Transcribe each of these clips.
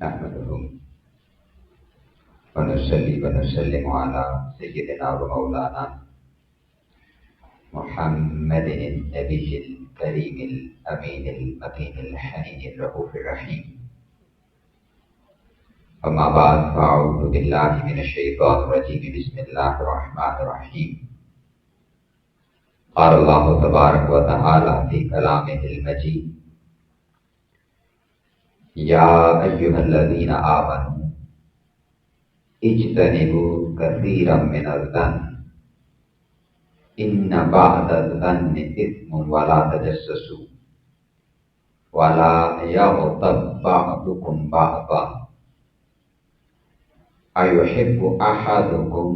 نحمده ونصلي ونسلم على سيدنا ومولانا محمد النبي الكريم الأمين المكين الحنين الرؤوف الرحيم. أما بعد فأعوذ بالله من الشيطان الرجيم. بسم الله الرحمن الرحيم. قال الله تبارك وتعالى في كلامه المجيد: يا أيها الذين آمنوا اجتنبوا كثيرا من الظن إن بعض الظن إثم ولا تجسسوا ولا يغتب بعضكم بعضا أيحب أحدكم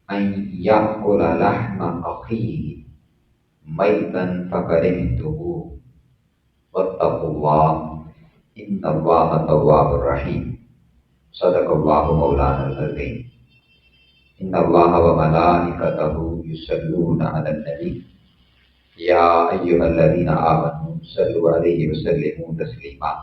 أن يأكل لحم أخيه ميتا فكرهتموه واتقوا الله إن الله تواب رحيم. صدق الله مولانا العظيم. إن الله وملائكته يصلون على النبي يا أيها الذين آمنوا صلوا عليه وسلموا تسليما.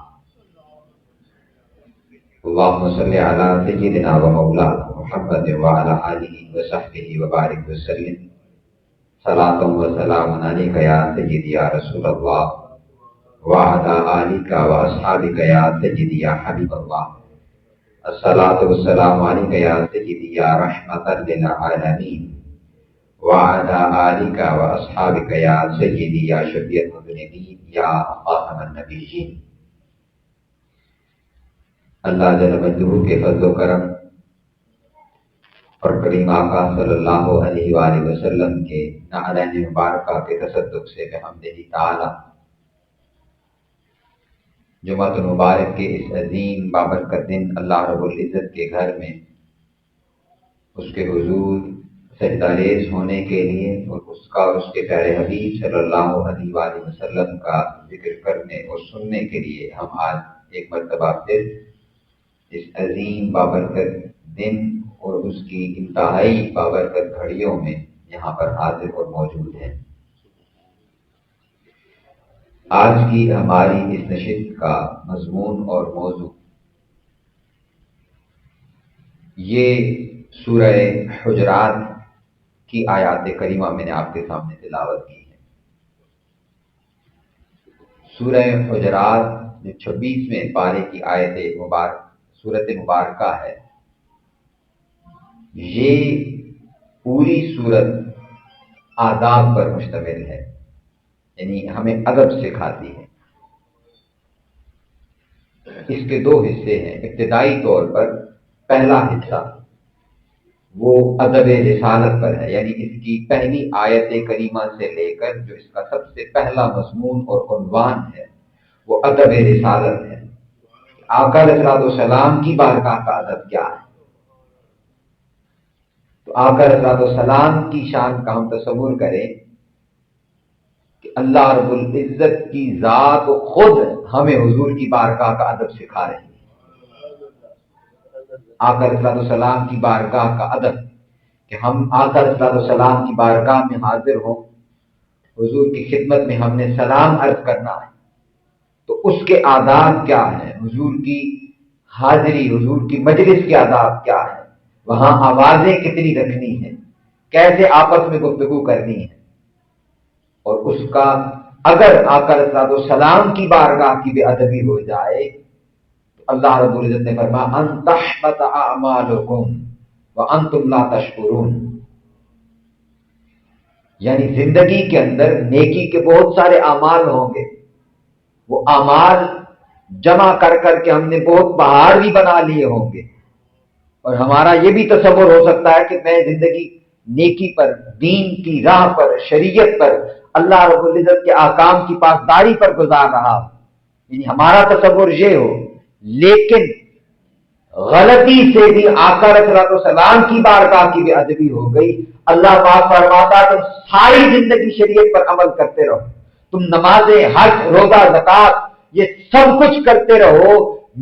اللهم صل على سيدنا ومولانا محمد وعلى آله وصحبه وبارك وسلم. صلاة وسلام عليك يا سيدي يا رسول الله وعلى آلك وأصحابك يا سيدي يا حبيب الله. الصلاة والسلام عليك يا سيدي يا رحمة للعالمين وعلى آلك وأصحابك يا سيدي يا شفيع المذنبين يا خاتم النبيين. اللہ جل مجدہ کے فضل و کرم اور کریم آقا صلی اللہ علیہ وآلہ وسلم کے نعلین مبارکہ کے تصدق سے بحمدہ تعالی جمعۃ المبارک کے اس عظیم بابرکت دن اللہ رب العزت کے گھر میں اس کے حضور سجدہ ریز ہونے کے لیے اور اس کا اور اس کے پیارے حبیب صلی اللہ علیہ وآلہ وسلم کا ذکر کرنے اور سننے کے لیے ہم آج ایک مرتبہ پھر اس عظیم بابرکت دن اور اس کی انتہائی بابرکت گھڑیوں میں یہاں پر حاضر اور موجود ہیں۔ آج کی ہماری اس نشست کا مضمون اور موضوع یہ سورہ حجرات کی آیات کریمہ میں نے آپ کے سامنے تلاوت کی ہے۔ سورہ حجرات جو 26ویں پارے کی آیت سورت مبارکہ ہے، یہ پوری سورت آداب پر مشتمل ہے، یعنی ہمیں ادب سکھاتی ہے۔ اس کے دو حصے ہیں۔ ابتدائی طور پر پہلا حصہ وہ ادب رسالت پر ہے، یعنی اس کی پہلی آیت کریمہ سے لے کر جو اس کا سب سے پہلا مضمون اور عنوان ہے وہ ادب رسالت ہے۔ آقا علیہ السلام کی بارگاہ کا ادب کیا ہے؟ تو آقا علیہ السلام کی شان کا ہم تصور کریں کہ اللہ رب العزت کی ذات خود ہمیں حضور کی بارگاہ کا ادب سکھا رہی ہے۔ آقا علیہ السلام کی بارگاہ کا ادب کہ ہم آقا علیہ السلام کی بارگاہ میں حاضر ہوں، حضور کی خدمت میں ہم نے سلام عرض کرنا ہے، تو اس کے آداب کیا ہیں؟ حضور کی حاضری، حضور کی مجلس کے آداب کیا ہیں؟ وہاں آوازیں کتنی رکھنی ہیں، کیسے آپس میں گفتگو کرنی ہے؟ اور اس کا اگر آقا علیہ السلام کی بارگاہ کی بے ادبی ہو جائے تو اللہ رب العزت نے فرمایا ان تحبط اعمالکم وانتم لا تشکرون، یعنی زندگی کے اندر نیکی کے بہت سارے اعمال ہوں گے، وہ اعمال جمع کر کر کے ہم نے بہت پہاڑ بھی بنا لیے ہوں گے، اور ہمارا یہ بھی تصور ہو سکتا ہے کہ میں زندگی نیکی پر، دین کی راہ پر، شریعت پر، اللہ رب العزت کے احکام کی پاسداری پر گزار رہا ہوں، یعنی ہمارا تصور یہ ہو۔ لیکن غلطی سے بھی آقا علیہ السلام کی بارگاہ کی بے ادبی ہو گئی، اللہ پاک فرماتا تم ساری زندگی شریعت پر عمل کرتے رہو، تم نمازیں، حج، روزہ، زکات یہ سب کچھ کرتے رہو،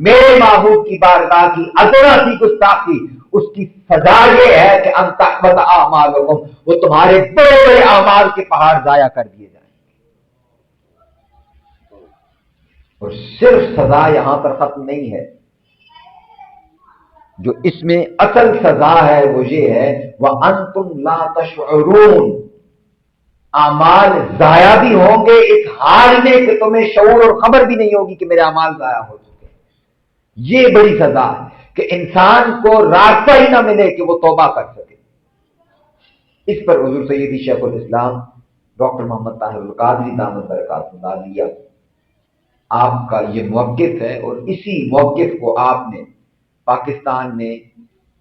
میرے معبود کی بارگاہ کی ادنا سی گستاخی، اس کی سزا یہ ہے کہ ان تحبط اعمالکم، وہ تمہارے بڑے بڑے اعمال کے پہاڑ ضائع کر دیے جائیں گے۔ اور صرف سزا یہاں پر ختم نہیں ہے، جو اس میں اصل سزا ہے وہ یہ ہے وَأَنْتُمْ لَا تَشْعُرُونَ، اعمال ضائع بھی ہوں گے اس حال میں کہ تمہیں شعور اور خبر بھی نہیں ہوگی کہ میرے اعمال ضائع ہو چکے۔ یہ بڑی سزا ہے کہ انسان کو راستہ ہی نہ ملے کہ وہ توبہ کر سکے۔ اس پر حضور سیدی شیخ الاسلام ڈاکٹر محمد طاہر القادری دامت برکاتہ عالیہ آپ کا یہ موقف ہے، اور اسی موقف کو آپ نے پاکستان میں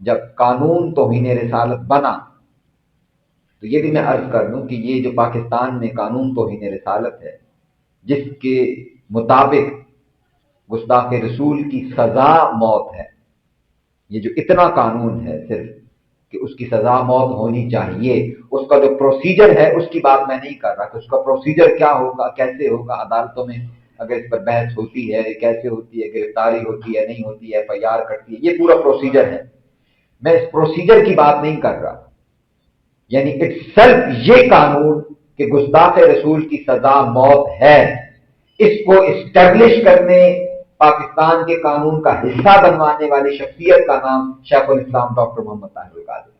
جب قانون توہین رسالت بنا، تو یہ بھی میں عرض کر دوں کہ یہ جو پاکستان میں قانون توہین رسالت ہے، جس کے مطابق گستاخ رسول کی سزا موت ہے، یہ جو اتنا قانون ہے صرف کہ اس کی سزا موت ہونی چاہیے، اس کا جو پروسیجر ہے اس کی بات میں نہیں کر رہا کہ اس کا پروسیجر کیا ہوگا، کیسے ہوگا، عدالتوں میں اگر اس پر بحث ہوتی ہے، کیسے ہوتی ہے، گرفتاری ہوتی ہے نہیں ہوتی ہے، FIR کٹتی ہے، یہ پورا پروسیجر ہے۔ میں اس پروسیجر کی بات نہیں کر رہا، یعنی سیلف یہ قانون کہ گستاخ رسول کی سزا موت ہے، اس کو اسٹیبلش کرنے پاکستان کے قانون کا حصہ بنوانے والی شخصیت کا نام شیخ الاسلام ڈاکٹر محمد طاہر القادری۔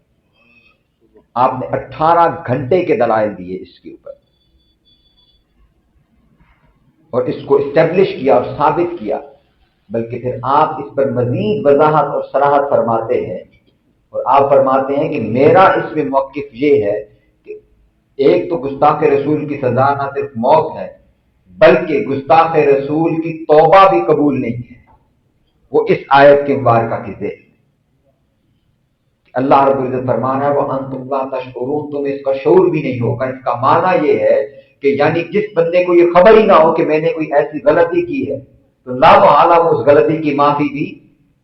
آپ نے 18 گھنٹے کے دلائل دیے اس کے اوپر، اور اس کو اسٹیبلش کیا اور ثابت کیا، بلکہ پھر آپ اس پر مزید وضاحت اور صراحت فرماتے ہیں، اور آپ فرماتے ہیں کہ میرا اس میں موقف یہ ہے کہ ایک تو گستاخ رسول کی سزا نہ صرف موت ہے بلکہ گستاخ رسول کی توبہ بھی قبول نہیں ہے، وہ اس آیت کے مبارکہ کی ذیل اللہ رب العزت فرمانا ہے وَأَنْتُمْ لَا تَشْعُرُونَ، تمہیں اس کا شعور بھی نہیں ہوگا۔ اس کا معنی یہ ہے کہ یعنی جس بندے کو یہ خبر ہی نہ ہو کہ میں نے کوئی ایسی غلطی کی ہے تو لا محالہ وہ اس غلطی کی معافی بھی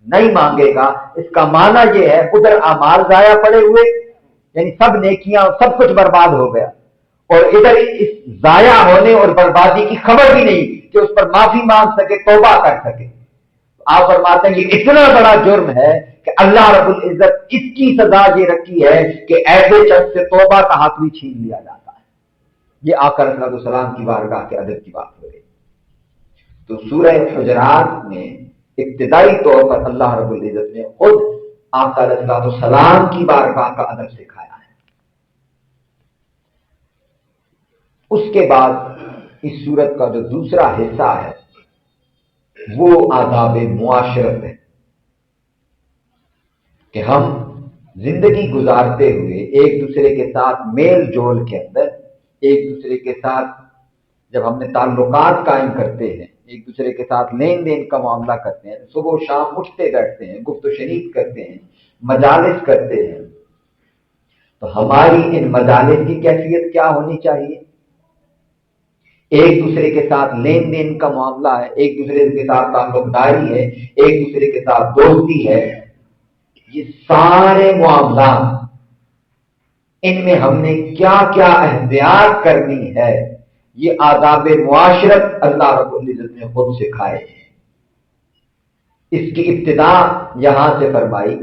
نہیں مانگے گا۔ اس کا معنی یہ ہے ادھر اعمال ضائع پڑے ہوئے، یعنی سب نیکیاں سب کچھ برباد ہو گیا، اور ادھر اس ضائع ہونے اور بربادی کی خبر بھی نہیں کہ اس پر معافی مانگ سکے، توبہ کر سکے۔ آپ فرماتے ہیں یہ اتنا بڑا جرم ہے کہ اللہ رب العزت اس کی سزا یہ رکھی ہے کہ ایسے شخص سے توبہ کا حق بھی چھین لیا جاتا ہے۔ یہ آقا علیہ السلام کی بارگاہ کے ادب کی بات ہو رہی۔ تو سورہ حجرات میں ابتدائی طور پر اللہ رب العزت نے خود آقا علیہ السلام کی بارگاہ کا ادب سکھایا ہے۔ اس کے بعد اس سورت کا جو دوسرا حصہ ہے وہ آداب معاشرت ہے، کہ ہم زندگی گزارتے ہوئے ایک دوسرے کے ساتھ میل جول کے اندر، ایک دوسرے کے ساتھ جب ہم نے تعلقات قائم کرتے ہیں، ایک دوسرے کے ساتھ لین دین کا معاملہ کرتے ہیں، صبح و شام اٹھتے بیٹھتے ہیں، گفت و شنید کرتے ہیں، مجالس کرتے ہیں، تو ہماری ان مجالس کی کیفیت کیا ہونی چاہیے؟ ایک دوسرے کے ساتھ لین دین کا معاملہ ہے، ایک دوسرے کے ساتھ تعلق داری ہے، ایک دوسرے کے ساتھ دوستی ہے، یہ سارے معاملات ان میں ہم نے کیا کیا احتیاط کرنی ہے، یہ آداب معاشرت اللہ رب العزت نے خود سکھائے ہیں۔ اس کی ابتدا یہاں سے فرمائی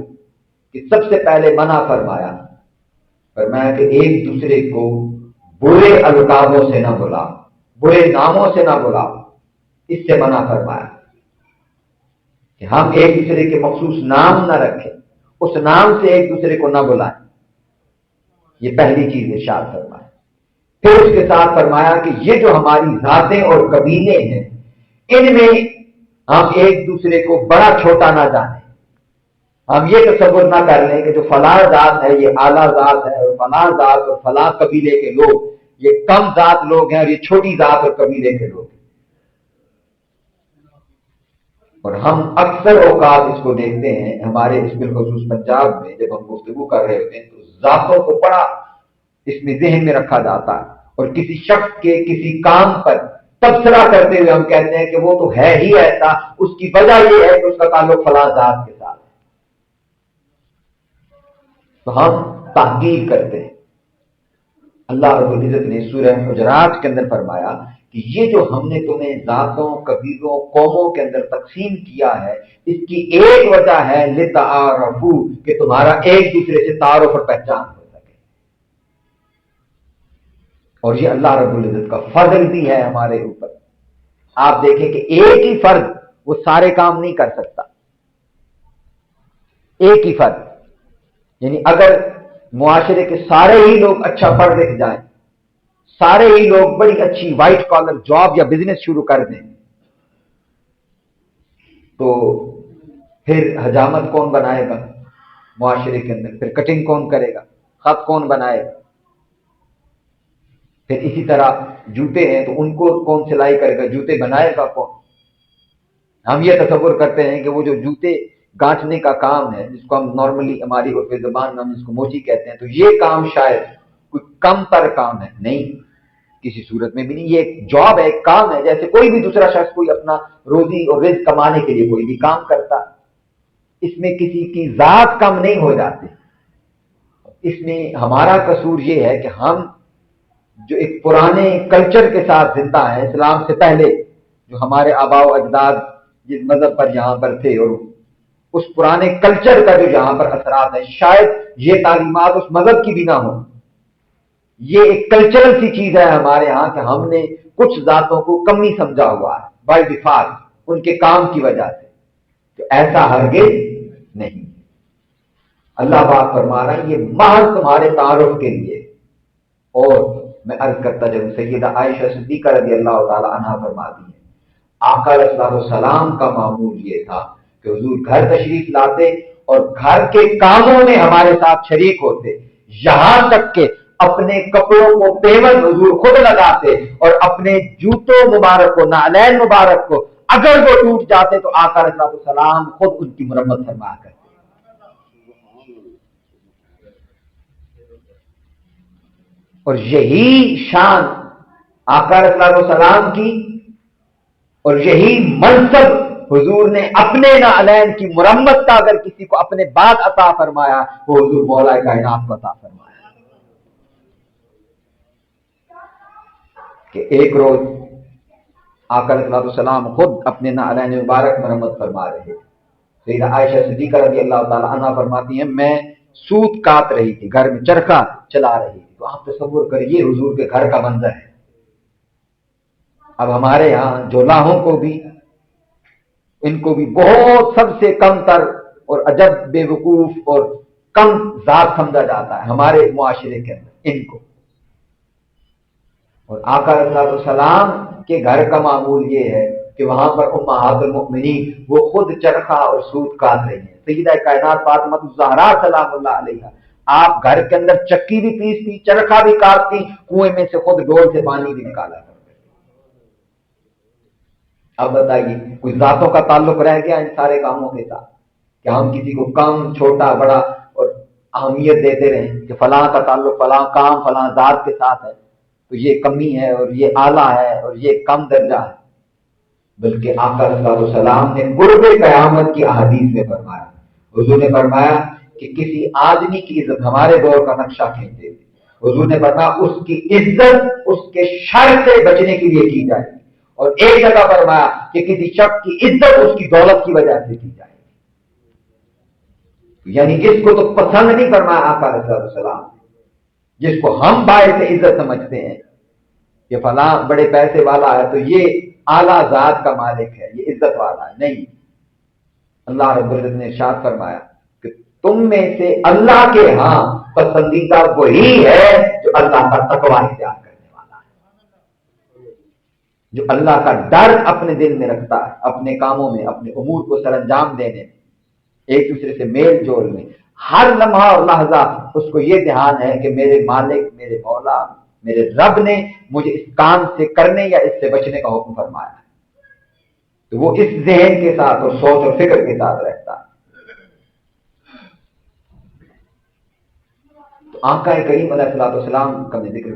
کہ سب سے پہلے منع فرمایا کہ ایک دوسرے کو برے القابوں سے نہ بلا، برے ناموں سے نہ بلا، اس سے منع فرمایا کہ ہم ایک دوسرے کے مخصوص نام نہ رکھیں، اس نام سے ایک دوسرے کو نہ بلائیں، یہ پہلی چیز ارشاد فرمایا۔ پھر اس کے ساتھ فرمایا کہ یہ جو ہماری ذاتیں اور قبیلے ہیں ان میں ہم ایک دوسرے کو بڑا چھوٹا نہ جانیں، ہم یہ تصور نہ کر لیں کہ جو فلاں ذات ہے یہ اعلیٰ ذات ہے، اور فلاں ذات اور فلاں قبیلے کے لوگ یہ کم ذات لوگ ہیں اور یہ چھوٹی ذات اور قبیلے کے لوگ ہیں۔ اور ہم اکثر اوقات اس کو دیکھتے ہیں ہمارے اس بالخصوص پنجاب میں جب ہم گفتگو کر رہے ہوتے ہیں تو ذاتوں کو بڑا اس میں ذہن میں رکھا جاتا ہے، اور کسی شخص کے کسی کام پر تبصرہ کرتے ہوئے ہم کہتے ہیں کہ وہ تو ہے ہی ایسا، اس کی وجہ یہ ہے کہ اس کا تعلق فلاں ذات کے ساتھ ہے، تو ہم تحقیر کرتے ہیں۔ اللہ رب العزت نے سورہ حجرات کے اندر فرمایا کہ یہ جو ہم نے تمہیں ذاتوں، قبیلوں، قوموں کے اندر تقسیم کیا ہے، اس کی ایک وجہ ہے لتعارفوا، کہ تمہارا ایک دوسرے سے تعارف اور پہچان ہو سکے، اور یہ اللہ رب العزت کا فضل بھی ہے ہمارے اوپر۔ آپ دیکھیں کہ ایک ہی فرد وہ سارے کام نہیں کر سکتا، ایک ہی فرد، یعنی اگر معاشرے کے سارے ہی لوگ اچھا پڑھ لکھ جائیں، سارے ہی لوگ بڑی اچھی وائٹ کالر جاب یا بزنس شروع کر دیں، تو پھر حجامت کون بنائے گا معاشرے کے اندر؟ پھر کٹنگ کون کرے گا؟ خط کون بنائے گا؟ پھر اسی طرح جوتے ہیں تو ان کو کون سلائی کرے گا؟ جوتے بنائے گا کون؟ ہم یہ تصور کرتے ہیں کہ وہ جو جوتے گانٹنے کا کام ہے، جس کو ہم نارملی ہماری عرف زبان میں ہم جس کو موچی کہتے ہیں، تو یہ کام شاید کوئی کم تر کام ہے، نہیں، کسی صورت میں بھی نہیں۔ یہ ایک جاب ہے، ایک کام ہے، جیسے کوئی بھی دوسرا شخص کوئی اپنا روزی اور رزق کمانے کے لیے کوئی بھی کام کرتا ہے، اس میں کسی کی ذات کم نہیں ہو جاتی۔ اس میں ہمارا قصور یہ ہے کہ ہم جو ایک پرانے کلچر کے ساتھ زندہ ہیں، اسلام سے پہلے جو ہمارے آباء و اجداد جس مذہب پر یہاں پر تھے، اور اس پرانے کلچر کا جو یہاں پر اثرات ہیں، شاید یہ تعلیمات اس مذہب کی بھی نہ ہوں۔ یہ ایک کلچرل سی چیز ہے ہمارے ہاں کہ ہم نے کچھ ذاتوں کو کمی سمجھا ہوا ہے بائی ڈیفالٹ ان کے کام کی وجہ سے، تو ایسا ہرگز نہیں۔ اللہ پاک فرما رہا ہے یہ محض تمہارے تعارف کے لیے۔ اور میں عرض کرتا جب سیدہ عائشہ صدیقہ رضی اللہ تعالی عنہا فرماتی ہیں، آقا علیہ الصلوۃ والسلام کا معمول یہ تھا کہ حضور گھر تشریف لاتے اور گھر کے کاموں میں ہمارے ساتھ شریک ہوتے، یہاں تک کہ اپنے کپڑوں کو پیوند حضور خود لگاتے، اور اپنے جوتوں مبارک کو، نعلین مبارک کو اگر وہ ٹوٹ جاتے تو آقا علیہ الصلوۃ والسلام خود ان کی مرمت فرمایا کرتے۔ اور یہی شان آقا علیہ الصلوۃ والسلام کی، اور یہی منصب حضور نے اپنے نعلین کی مرمت کا اگر کسی کو اپنے بعد عطا فرمایا، وہ حضور مولا کائنات کو عطا فرمایا کہ ایک روز آقا علیہ الصلوۃ والسلام خود اپنے نعلین مبارک مرمت فرما رہے۔ سیدہ عائشہ صدیقہ رضی اللہ تعالی عنہا فرماتی ہیں میں سوت کاٹ رہی تھی، گھر میں چرخہ چلا رہی تھی، تو آپ تصور کریے حضور کے گھر کا منظر ہے۔ اب ہمارے ہاں جولاہوں کو بھی، ان کو بھی بہت سب سے کم تر اور عجب بے وقوف اور کم ذات سمجھا جاتا ہے ہمارے معاشرے کے اندر ان کو، اور آقا علیہ السلام کے گھر کا معمول یہ ہے کہ وہاں پر امہات المؤمنین وہ خود چرخہ اور سوت کاٹ رہی ہیں۔ سیدہ کائنات فاطمہ الزہرا سلام اللہ علیہا آپ گھر کے اندر چکی بھی پیستی، چرخہ بھی کاٹتی، کنویں میں سے خود ڈول سے پانی بھی نکالا کرتی۔ اب بتائیے کوئی ذاتوں کا تعلق رہ گیا ان سارے کاموں کے ساتھ کہ ہم کسی کو کم چھوٹا بڑا اور اہمیت دیتے رہیں کہ فلاں کا تعلق فلاں کام فلاں ذات کے ساتھ ہے تو یہ کمی ہے اور یہ اعلیٰ ہے اور یہ کم درجہ ہے۔ بلکہ آقا صلی اللہ علیہ وسلم نے قرب قیامت کی احادیث میں فرمایا، حضور نے فرمایا کہ کسی آدمی کی عزت، ہمارے دور کا نقشہ کھینچتے تھے، حضور نے فرمایا اس کی عزت اس کے شر سے بچنے کے لیے کی جائے، اور ایک جگہ فرمایا کہ کسی شخص کی عزت اس کی دولت کی وجہ سے کی جائے، یعنی اس کو تو پسند نہیں فرمایا آقا علیہ السلام، جس کو ہم باعث عزت سمجھتے ہیں کہ فلاں بڑے پیسے والا ہے تو یہ اعلیٰ ذات کا مالک ہے، یہ عزت والا ہے، نہیں۔ اللہ رب العزت نے ارشاد فرمایا کہ تم میں سے اللہ کے ہاں پسندیدہ وہی ہے جو اللہ کا تقوی اختیار کرنے والا ہے، جو اللہ کا ڈر اپنے دل میں رکھتا ہے، اپنے کاموں میں، اپنے امور کو سر انجام دینے میں، ایک دوسرے سے میل جول میں، ہر لمحہ اور لحظہ اس کو یہ دھیان ہے کہ میرے مالک، میرے مولا، میرے رب نے مجھے اس کام سے کرنے یا اس سے بچنے کا حکم فرمایا ہے، تو وہ اس ذہن کے ساتھ اور سوچ اور فکر کے ساتھ رہتا ہے۔ تو آقا کریم علیہ الصلوۃ والسلام کا میں ذکر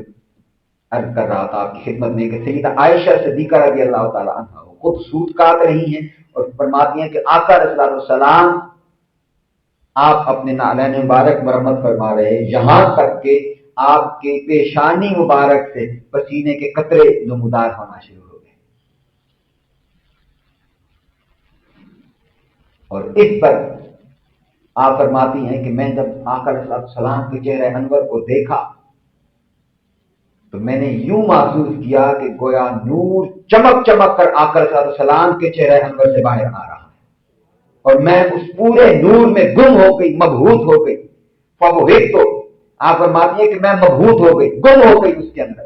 عرض کر رہا تھا آپ کی خدمت میں کہ سیدہ عائشہ صدیقہ رضی اللہ تعالی عنہا خود سوت کاٹ رہی ہیں اور فرماتی ہیں کہ آقا علیہ الصلوۃ والسلام آپ اپنے نعلین مبارک مرمت فرما رہے، یہاں تک کہ آپ کے پیشانی مبارک سے پسینے کے قطرے نمودار ہونا شروع ہو گئے، اور اس پر آپ فرماتی ہیں کہ میں جب آقا علیہ السلام کے چہرے انور کو دیکھا تو میں نے یوں محسوس کیا کہ گویا نور چمک چمک کر آقا علیہ السلام کے چہرے انور سے باہر آ رہا ہے، اور میں اس پورے نور میں گم ہو گئی، مبہوت ہو گئی۔ فبہت تو آپ فرماتی ہیں کہ میں مبہوت ہو گئی، گم ہو گئی اس کے اندر۔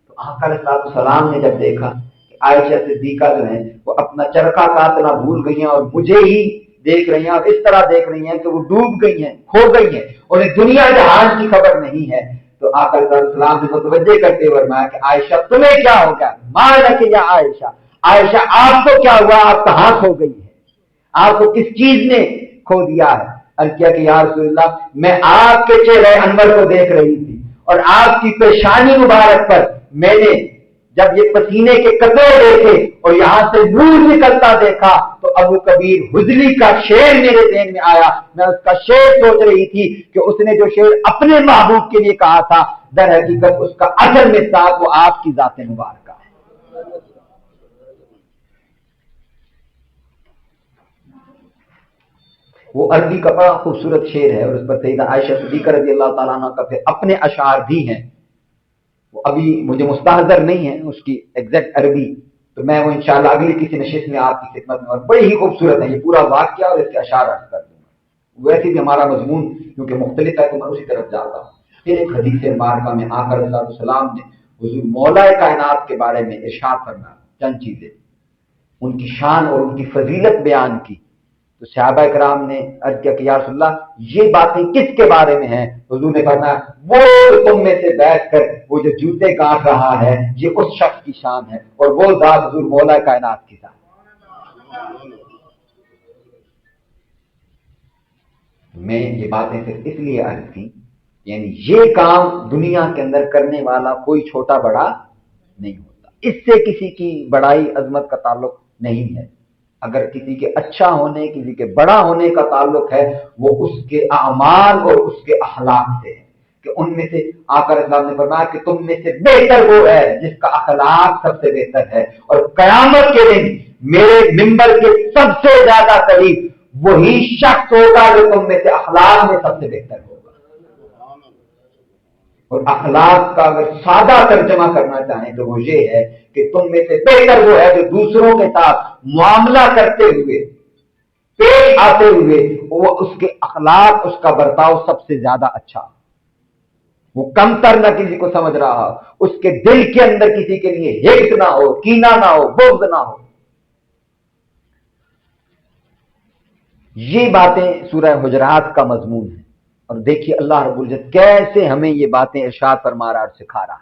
تو آقا علیہ السلام نے جب دیکھا کہ عائشہ صدیقہ جو ہیں وہ اپنا چرخہ کاٹنا بھول گئی ہیں اور مجھے ہی دیکھ رہی ہیں، اور اس طرح دیکھ رہی ہیں کہ وہ ڈوب گئی ہیں، کھو گئی ہیں، انہیں دنیا جہان کی خبر نہیں ہے، تو آقا علیہ السلام نے متوجہ کرتے ہوئے فرمایا کہ عائشہ تمہیں کیا ہو گیا؟ مالک یا عائشہ، عائشہ آپ کو کیا ہوا؟ آپ کہاں کھو گئی ہے؟ آپ کو کس چیز نے کھو دیا ہے؟ عرض کیا کہ یا رسول اللہ، میں آپ کے چہرے انور کو دیکھ رہی تھی اور آپ کی پیشانی مبارک پر میں نے جب یہ پسینے کے قطرے دیکھے اور یہاں سے نور نکلتا دیکھا تو ابو کبیر حجلی کا شعر میرے ذہن میں آیا۔ میں اس کا شعر سوچ رہی تھی کہ اس نے جو شعر اپنے محبوب کے لیے کہا تھا، در حقیقت اس کا اصل میں ساتھ وہ آپ کی ذات مبارکہ ہے۔ وہ عربی کا بڑا خوبصورت شعر ہے اور اس پر سیدہ عائشہ صدیقہ رضی اللہ تعالیٰ عنہ کا پھر اپنے اشعار بھی ہیں، وہ ابھی مجھے مستحضر نہیں ہے اس کی ایگزیکٹ عربی، تو میں وہ انشاءاللہ اگلی کسی نشست میں آپ کی خدمت میں، اور بڑی ہی خوبصورت ہے یہ پورا واقعہ اور اس کے اشعار عرض کر دوں گا۔ ویسے بھی ہمارا مضمون کیونکہ مختلف ہے تو میں اسی طرف جاتا ہوں۔ پھر ایک حدیث مبارکہ میں آقا علیہ السلام نے حضور مولا کائنات کے بارے میں ارشاد فرمایا چند چیزیں، ان کی شان اور ان کی فضیلت بیان کی، تو صحابہ کرام نے عرض کیا کہ یا رسول اللہ یہ باتیں کس کے بارے میں ہیں؟ حضور نے فرمایا وہ تم میں سے بیٹھ کر وہ جو جوتے کاٹ رہا ہے یہ اس شخص کی شان ہے، اور وہ ذات حضور مولا کائنات کی ذات۔ میں یہ باتیں صرف اس لیے عرض کی، یعنی یہ کام دنیا کے اندر کرنے والا کوئی چھوٹا بڑا نہیں ہوتا، اس سے کسی کی بڑائی عظمت کا تعلق نہیں ہے۔ اگر کسی کے اچھا ہونے، کسی کے بڑا ہونے کا تعلق ہے وہ اس کے اعمال اور اس کے اخلاق سے ہے، کہ ان میں سے آقا علیہ السلام نے فرمایا کہ تم میں سے بہتر وہ ہے جس کا اخلاق سب سے بہتر ہے، اور قیامت کے دن میرے منبر کے سب سے زیادہ قریب وہی شخص ہوگا جو تم میں سے اخلاق میں سب سے بہتر ہوگا۔ اور اخلاق کا اگر سادہ ترجمہ کرنا چاہیں تو وہ یہ ہے کہ تم میں سے بہتر وہ ہے جو دوسروں کے ساتھ معاملہ کرتے ہوئے، پیش آتے ہوئے وہ اس کے اخلاق، اس کا برتاؤ سب سے زیادہ اچھا، وہ کم تر نہ کسی کو سمجھ رہا، اس کے دل کے اندر کسی کے لیے حقد نہ ہو، کینہ نہ ہو، بغض نہ ہو۔ یہ باتیں سورہ حجرات کا مضمون ہے، اور دیکھیے اللہ رب العزت کیسے ہمیں یہ باتیں ارشاد فرما رہا اور سکھا رہا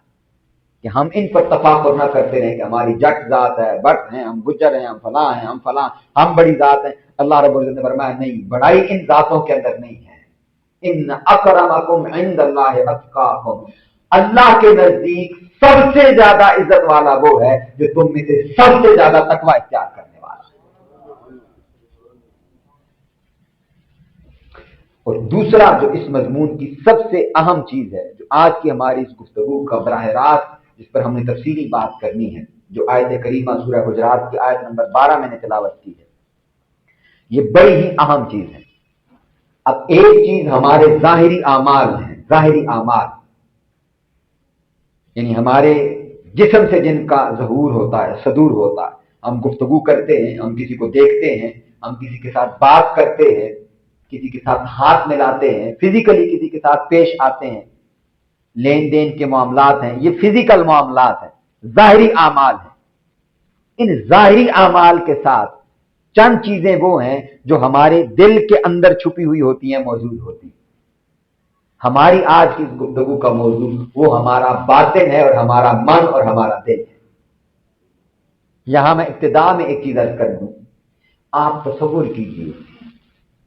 کہ ہم ان پر تفاخر نہ کرتے رہیں کہ ہماری جٹ ذات ہے، بٹ ہیں، ہم گجر ہیں، ہم فلاں ہیں، ہم فلاں، ہم بڑی ذات ہیں۔ اللہ رب العزت نے فرمایا نہیں، بڑائی ان ذاتوں کے اندر نہیں ہے۔ ان اکرمکم عند اللہ اتقاکم، اللہ کے نزدیک سب سے زیادہ عزت والا وہ ہے جو تم میں سے سب سے زیادہ تقوی اختیار کرنے والا ہے۔ اور دوسرا جو اس مضمون کی سب سے اہم چیز ہے، جو آج کی ہماری اس گفتگو کا براہ راست جس پر ہم نے تفصیلی بات کرنی ہے، جو آیت کریمہ سورہ حجرات کی آیت نمبر 12 میں نے تلاوت کی ہے، یہ بڑی ہی اہم چیز ہے۔ اب ایک چیز ہمارے ظاہری اعمال ہیں، ظاہری اعمال یعنی ہمارے جسم سے جن کا ظہور ہوتا ہے، صدور ہوتا ہے، ہم گفتگو کرتے ہیں، ہم کسی کو دیکھتے ہیں، ہم کسی کے ساتھ بات کرتے ہیں، کسی کے ساتھ ہاتھ ملاتے ہیں، فزیکلی کسی کے ساتھ پیش آتے ہیں، لین دین کے معاملات ہیں، یہ فزیکل معاملات ہیں، ظاہری اعمال ہیں۔ ان ظاہری اعمال کے ساتھ چند چیزیں وہ ہیں جو ہمارے دل کے اندر چھپی ہوئی ہوتی ہیں، موجود ہوتی ہیں۔ ہماری آج کی گفتگو کا موضوع وہ ہمارا باطن ہے اور ہمارا من اور ہمارا دل ہے۔ یہاں میں ابتدا میں ایک چیز عرض کر دوں، آپ تصور کیجیے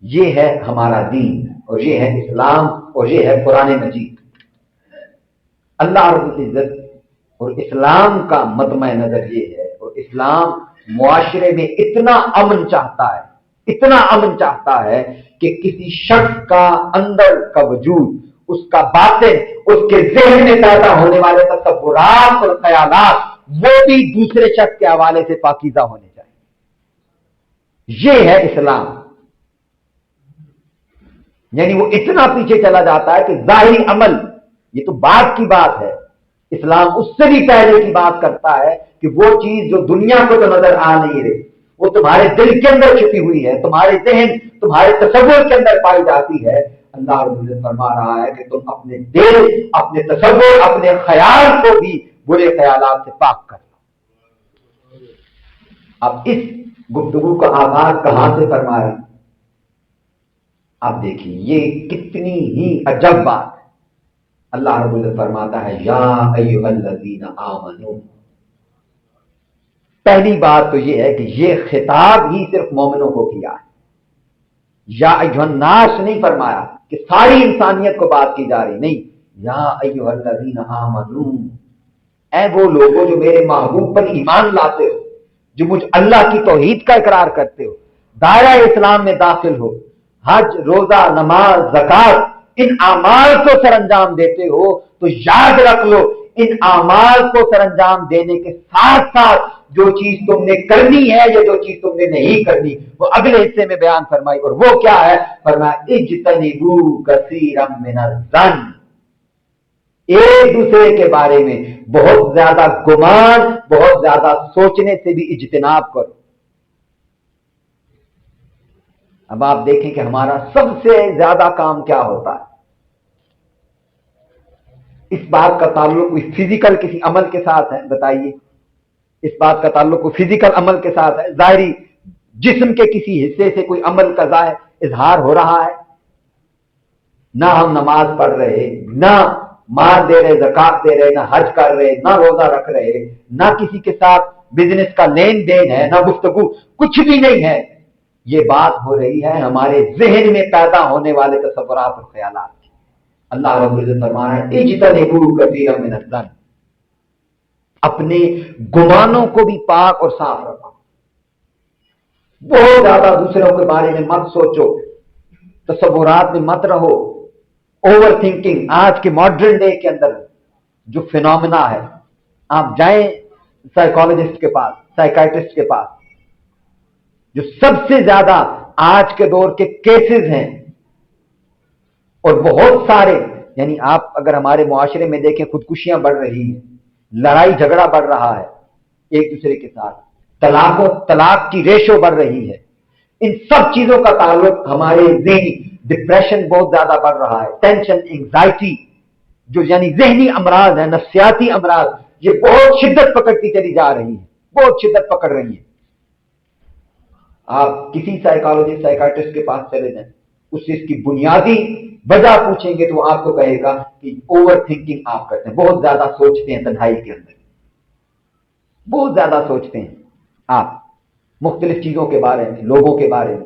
یہ ہے ہمارا دین اور یہ ہے اسلام اور یہ ہے قرآن مجید۔ اللہ رب العزت اور اسلام کا مطمع نظر یہ ہے، اور اسلام معاشرے میں اتنا امن چاہتا ہے، اتنا امن چاہتا ہے کہ کسی شخص کا اندر کا وجود، اس کا باطن، اس کے ذہن میں پیدا ہونے والے تصورات اور خیالات وہ بھی دوسرے شخص کے حوالے سے پاکیزہ ہونے چاہیے۔ یہ ہے اسلام، یعنی وہ اتنا پیچھے چلا جاتا ہے کہ ظاہری عمل یہ تو بات کی بات ہے، اسلام اس سے بھی پہلے کی بات کرتا ہے کہ وہ چیز جو دنیا کو تو نظر آ نہیں رہی، وہ تمہارے دل کے اندر چھپی ہوئی ہے، تمہارے ذہن تمہارے تصور کے اندر پائی جاتی ہے۔ اللہ رب العزت فرما رہا ہے کہ تم اپنے دل، اپنے تصور، اپنے خیال کو بھی برے خیالات سے پاک کر لو۔ اب اس گفتگو کا آغاز کہاں سے فرما رہے ہیں؟ اب دیکھیے یہ کتنی ہی عجب بات ہے۔ اللہ رب العزت فرماتا ہے یا ایھا الذین آمنو۔ پہلی بات تو یہ ہے کہ یہ خطاب ہی صرف مومنوں کو کیا ہے۔ یا ایھا الناس نہیں فرمایا کہ ساری انسانیت کو بات کی جا رہی، نہیں، یا ایھا الذین آمنو، اے وہ لوگوں جو میرے محبوب پر ایمان لاتے ہو، جو مجھ اللہ کی توحید کا اقرار کرتے ہو، دائرہ اسلام میں داخل ہو، حج، روزہ، نماز، زکات، ان اعمال کو سر انجام دیتے ہو، تو یاد رکھ لو ان اعمال کو سر انجام دینے کے ساتھ ساتھ جو چیز تم نے کرنی ہے یا جو چیز تم نے نہیں کرنی وہ اگلے حصے میں بیان فرمائی، اور وہ کیا ہے؟ فرمایا اجتنبوا کثیرا من الظن، ایک دوسرے کے بارے میں بہت زیادہ گمان، بہت زیادہ سوچنے سے بھی اجتناب کرو۔ اب آپ دیکھیں کہ ہمارا سب سے زیادہ کام کیا ہوتا ہے؟ اس بات کا تعلق کوئی فزیکل کسی عمل کے ساتھ ہے؟ بتائیے، اس بات کا تعلق کوئی فزیکل عمل کے ساتھ ہے؟ ظاہری جسم کے کسی حصے سے کوئی عمل کا ظاہر اظہار ہو رہا ہے؟ نہ ہم نماز پڑھ رہے، نہ مال دے رہے، زکات دے رہے، نہ حج کر رہے، نہ روزہ رکھ رہے، نہ کسی کے ساتھ بزنس کا لین دین ہے، نہ گفتگو، کچھ بھی نہیں ہے۔ یہ بات ہو رہی ہے ہمارے ذہن میں پیدا ہونے والے تصورات اور خیالات کی۔ اللہ رب العزت فرما رہا ہے اجتنبوا کثیرا من الظن، اپنے گمانوں کو بھی پاک اور صاف رکھو، بہت زیادہ دوسروں کے بارے میں مت سوچو، تصورات میں مت رہو، اوور تھنکنگ آج کے ماڈرن ڈے کے اندر جو فینومینا ہے۔ آپ جائیں سائیکالوجسٹ کے پاس، سائیکائٹرسٹ کے پاس، جو سب سے زیادہ آج کے دور کے کیسز ہیں، اور بہت سارے، یعنی آپ اگر ہمارے معاشرے میں دیکھیں خودکشیاں بڑھ رہی ہیں، لڑائی جھگڑا بڑھ رہا ہے ایک دوسرے کے ساتھ، طلاق کی ریشو بڑھ رہی ہے، ان سب چیزوں کا تعلق ہمارے ذہنی، ڈپریشن بہت زیادہ بڑھ رہا ہے، ٹینشن، انگزائٹی، جو یعنی ذہنی امراض ہیں، نفسیاتی امراض، یہ بہت شدت پکڑتی چلی جا رہی ہیں، بہت شدت پکڑ رہی ہیں۔ آپ کسی سائیکالوجسٹ، سائیکائٹرسٹ کے پاس چلے جائیں، اس سے اس کی بنیادی وجہ پوچھیں گے تو وہ آپ کو کہے گا کہ اوور تھنکنگ آپ کرتے ہیں، بہت زیادہ سوچتے ہیں، تنہائی کے اندر بہت زیادہ سوچتے ہیں آپ مختلف چیزوں کے بارے میں، لوگوں کے بارے میں،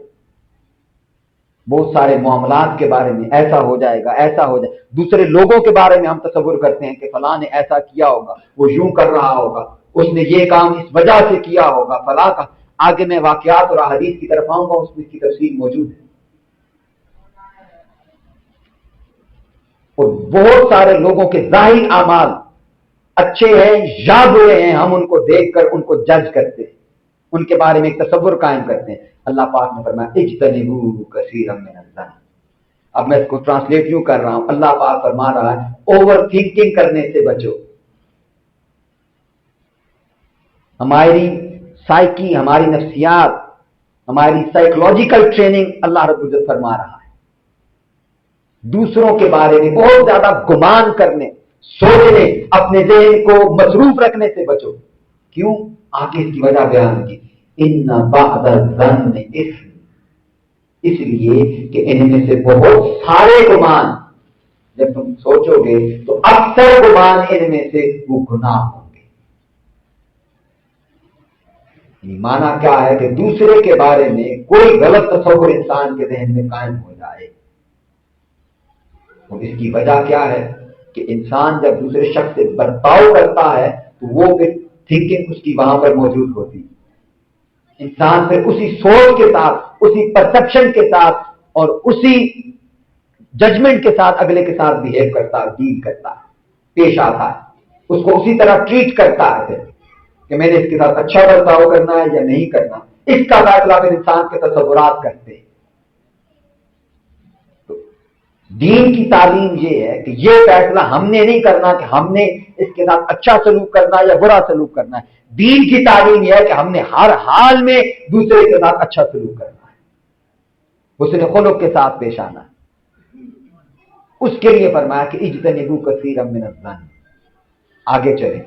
بہت سارے معاملات کے بارے میں، ایسا ہو جائے گا، ایسا ہو جائے، دوسرے لوگوں کے بارے میں ہم تصور کرتے ہیں کہ فلاں نے ایسا کیا ہوگا، وہ یوں کر رہا ہوگا، اس نے یہ کام اس وجہ سے کیا ہوگا، فلاں کا۔ آگے میں واقعات اور احادیث کی طرف آؤں گا، اس میں اس کی تفصیل موجود ہے۔ اور بہت سارے لوگوں کے ظاہری اعمال اچھے ہیں یا برے ہیں، ہم ان کو دیکھ کر ان کو جج کرتے ہیں، ان کے بارے میں ایک تصور قائم کرتے ہیں۔ اللہ پاک نے فرمایا اجتنبوا کثیرا من الظن۔ اب میں اس کو ٹرانسلیٹ یوں کر رہا ہوں، اللہ پاک فرما رہا ہے اوور تھنکنگ کرنے سے بچو۔ ہماری سائیکی، ہماری نفسیات، ہماری سائیکولوجیکل ٹریننگ اللہ رب العزت فرما رہا ہے، دوسروں کے بارے میں بہت زیادہ گمان کرنے، سوچنے، اپنے ذہن کو مصروف رکھنے سے بچو۔ کیوں؟ آگے اس کی وجہ بیان کی، ان بعض الظن اثم، اس لیے کہ ان میں سے بہت سارے گمان جب تم سوچو گے تو اکثر گمان ان میں سے وہ گناہ ہوں گے۔ مانا کیا ہے کہ دوسرے کے بارے میں کوئی غلط تصور انسان کے ذہن میں قائم ہو جائے، اور اس کی وجہ کیا ہے کہ انسان جب دوسرے شخص سے برتاؤ کرتا ہے تو وہ پھر تھنکنگ اس کی وہاں پر موجود ہوتی، انسان پھر اسی سوچ کے ساتھ، اسی پرسپشن کے ساتھ اور اسی ججمنٹ کے ساتھ اگلے کے ساتھ بہیو کرتا ہے، ڈیل کرتا ہے، پیش آتا ہے، اس کو اسی طرح ٹریٹ کرتا ہے کہ میں نے اس کے ساتھ اچھا برتاؤ کرنا ہے یا نہیں کرنا۔ اس کا فیصلہ پھر انسان کے تصورات کرتے ہیں۔ دین کی تعلیم یہ ہے کہ یہ فیصلہ ہم نے نہیں کرنا کہ ہم نے اس کے ساتھ اچھا سلوک کرنا ہے یا برا سلوک کرنا ہے. دین کی تعلیم یہ ہے کہ ہم نے ہر حال میں دوسرے کے ساتھ اچھا سلوک کرنا ہے، حسن خلق کے ساتھ پیش آنا ہے. اس کے لیے فرمایا کہ اجتنبوا کثیرا من الظن. آگے چلیں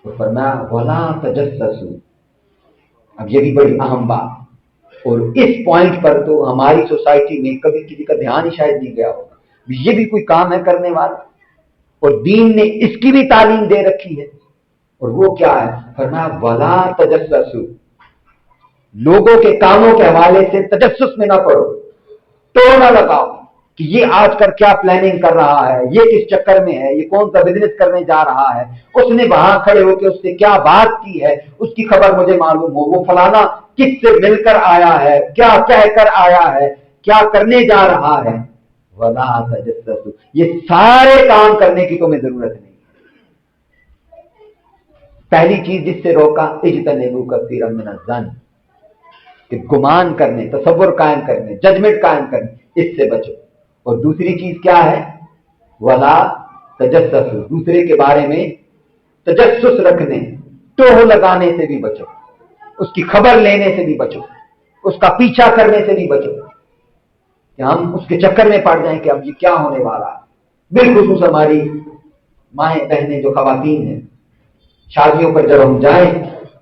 تو فرمایا ولا تجسسوا. اب یہ بھی بڑی اہم بات، اور اس پوائنٹ پر تو ہماری سوسائٹی میں کبھی کسی کا دھیان ہی شاید نہیں گیا ہوگا. یہ بھی کوئی کام ہے کرنے والا، اور دین نے اس کی بھی تعلیم دے رکھی ہے. اور وہ کیا ہے؟ فرمایا ولا تجسسوا. لوگوں کے کاموں کے حوالے سے تجسس میں نہ پڑو، تو نہ لگاؤ کہ یہ آج کل کیا پلاننگ کر رہا ہے، یہ کس چکر میں ہے، یہ کون سا بزنس کرنے جا رہا ہے، اس نے وہاں کھڑے ہو کے اس سے کیا بات کی ہے، اس کی خبر مجھے معلوم ہو، وہ فلانا کس سے مل کر آیا ہے، کیا کہہ کر آیا ہے، کیا کرنے جا رہا ہے. ولا تجسسوا. یہ سارے کام کرنے کی تمہیں ضرورت نہیں. پہلی چیز جس سے روکا اجتنبوا کثیرا من الظن، کہ گمان کرنے، تصور قائم کرنے، ججمنٹ قائم کرنے، اس سے بچو. اور دوسری چیز کیا ہے؟ ولا تجسسوا. دوسرے کے بارے میں تجسس رکھنے، ٹوہ لگانے سے بھی بچو، اس کی خبر لینے سے بھی بچو، اس کا پیچھا کرنے سے بھی بچو کہ ہم اس کے چکر میں پڑ جائیں کہ اب یہ کیا ہونے والا ہے. بالخصوص ہماری مائیں بہنیں جو خواتین ہیں، شادیوں پر جب ہم جائیں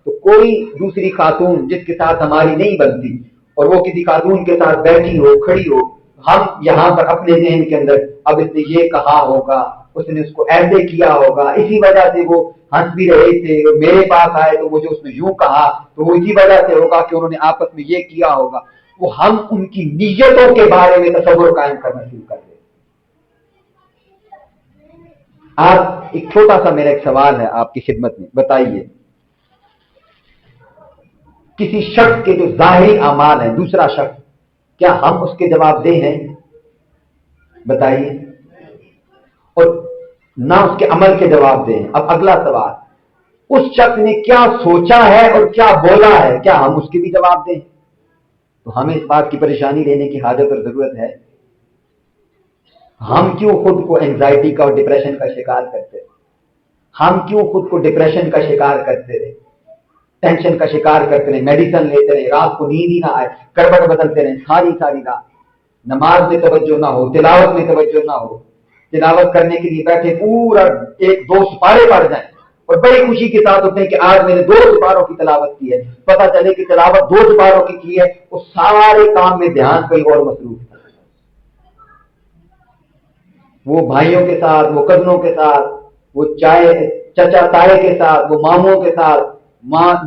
تو کوئی دوسری خاتون جس کے ساتھ ہماری نہیں بنتی اور وہ کسی خاتون کے ساتھ بیٹھی ہو، کھڑی ہو، ہم یہاں پر اپنے ذہن کے اندر اب اس نے یہ کہا ہوگا، اس نے اس کو ایسے کیا ہوگا، اسی وجہ سے وہ ہنس بھی رہے تھے، میرے پاس آئے تو مجھے اس نے یوں کہا، تو وہ اسی وجہ سے ہوگا کہ انہوں نے آپس میں یہ کیا ہوگا. وہ ہم ان کی نیتوں کے بارے میں تصور قائم کرنا شروع کر دیں. آپ ایک چھوٹا سا میرا ایک سوال ہے آپ کی خدمت میں، بتائیے کسی شخص کے جو ظاہری اعمال ہیں، دوسرا شخص، کیا ہم اس کے جواب دہ ہیں؟ بتائیے. اور نہ اس کے عمل کے جواب دیں. اب اگلا سوال، اس شخص نے کیا سوچا ہے اور کیا بولا ہے، کیا ہم اس کے بھی جواب دیں؟ تو ہمیں اس بات کی پریشانی لینے کی حاجت اور ضرورت ہے. ہم کیوں خود کو اینگزائٹی کا اور ڈپریشن کا شکار کرتے رہے؟ ہم کیوں خود کو ڈپریشن کا شکار کرتے رہے، ٹینشن کا شکار کرتے رہے، میڈیسن لیتے رہے، رات کو نیند ہی نہ آئے، کربٹ بدلتے رہے ساری رات، نماز میں توجہ نہ ہو، تلاوت میں توجہ نہ ہو، تلاوت کرنے کے لیے بیٹھے پورا ایک دو سپارے پڑھ جائیں اور بڑی خوشی کے ساتھ اٹھیں کہ آج میں نے 2 سپاروں کی تلاوت کی ہے. پتہ چلے کہ تلاوت 2 سپاروں کی ہے، وہ سارے کام میں دھیان کہیں اور مصروف تھا. وہ بھائیوں کے ساتھ، وہ کزنوں کے ساتھ، وہ چچا تائے کے ساتھ، وہ ماموں کے ساتھ،